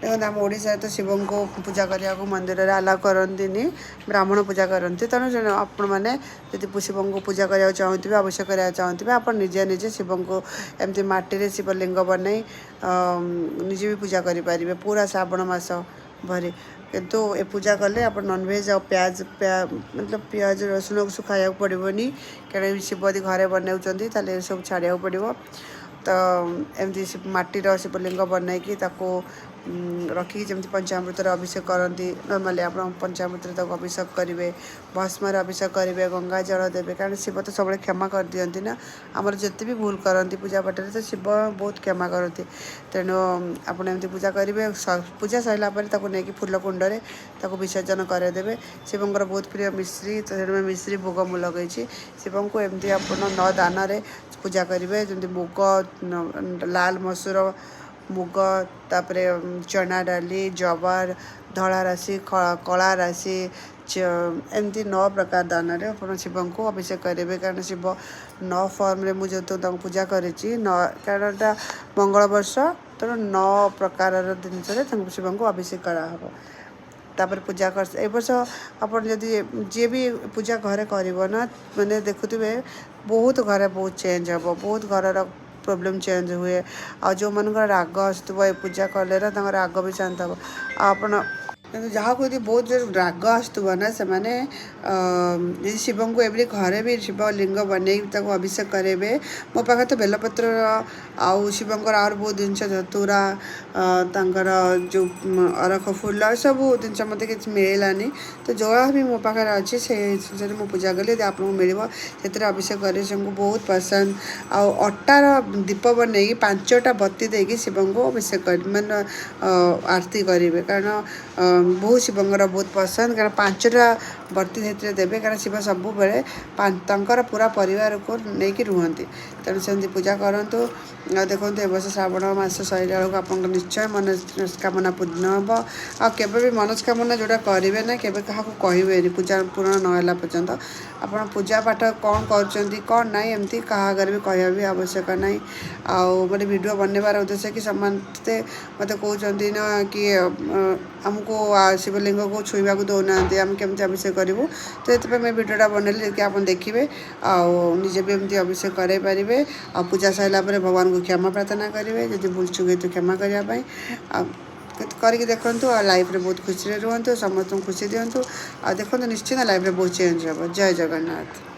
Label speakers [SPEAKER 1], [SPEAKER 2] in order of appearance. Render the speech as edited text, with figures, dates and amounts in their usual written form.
[SPEAKER 1] देखो आम ओडिशा तो शिव को पूजा करने को मंदिर में आलाउ करती ब्राह्मण पूजा करती तेणु आपण मैंने जब शिव को पूजा करने चाहूबे अभिषेक करने चाहूबे आप निजे निजे शिव को एमती मटी शिवलिंग बनई निजे भी पूजा करें पूरा श्रावण मास भरी किंतु ए पूजा कले आप नॉनवेज और प्याज मतलब प्याज रसुण खाया पड़ोनी कहीं शिव यदि घरे बनाऊँच सब छाड़ा पड़ो तो एमती मटीर शिवलिंग बनईकि रखिकी जमी पंचामृत अभिषेक करती नर्माली आप पंचामृत अभिषेक करेंगे भस्म अभिषेक करेंगे गंगा जल देवे कारण शिव तो सब क्षमा कर दिखती ना आमर जिते भी भूल करती पूजा पाठ तो शिव बहुत क्षमा करती तेणु आपड़ एमती पूजा करेंगे पूजा सरला नहीं फूल कुंडे विसर्जन करदे शिवंर बहुत प्रिय मिश्री तो तेणु मिश्री भोग मु लगे शिव को एमती आप 9 दान पूजा करेंगे जमी मुग लाल मसूर मुग तापरे चना डाली जवार धला राशि कला राशि एमती 9 प्रकार दान आप शिव को अभिषेक करेंगे कारण शिव 9 फॉर्म मुझे जो पूजा करी कारण मंगल वर्ष तो 9 प्रकार जिन शिव को अभिषेक कराहब तापर पूजा कर ए वर्ष आप जी भी पूजा घरे करना मैंने देखुए बहुत घरे बहुत चेंज हम बहुत घर प्रोब्लेम चेंज हुए आ जो मन राग आसुव पूजा कले राग भी शांत हम आप जहाँ को यदि बहुत जो राग आसुव ना से मैंने शिव को एवरी घरे भी शिवलिंग बनई अभिषेक करेंगे मो पाखे तो बेलपत्र आउ शिवंर आर बहुत जिनस धतुरा जो अरख फूल सब जिन मत कि मिलानी तो जहाँ भी मो पाखे अच्छे से मु पूजा कली यदि आपको मिल से अभिषेक कर बहुत पसंद आटार दीप बन 5टा बत्ती देकी शिव को अभिषेक कर मैंने आरती करेंगे कारण बहुत शिवंर बहुत पसंद कारण 5टा बत्ती से देवे कारण शिव सब बेले पूरा परिवार को लेकिन रुहति तेणु से पूजा करूँ देखो ए वर्ष श्रावण मास सैला बेलू आप निश्चय मनस्कामना पूर्ण हम आबे भी मनस्कामना जोड़ा करेंगे ना केवे क्या कहे पूजा पूर्ण नहला पर्यंत आप पूजा पाठ कौन कर ना एमती क्या भी कह भी आवश्यक ना आने वीडियो बनवार उद्देश्य कि समस्ते मत कहते ना कि आमको शिवलिंग को छुईवा दौना आम केमती अभिषेक करूँ तो ये मैं वीडियोटा बनैली कि आप देखिए आजे भी एमती अभिषेक करे पारे आ पूजा सरला भगवान को क्षमा प्रार्थना करेंगे जब भूल चुके तो क्षमा करने करके देखूँ लाइफ रे बहुत खुशी रुहतु समस्त खुशी दिंतु देखो निश्चित लाइफ रे बहुत चेंज हम जय जगन्नाथ।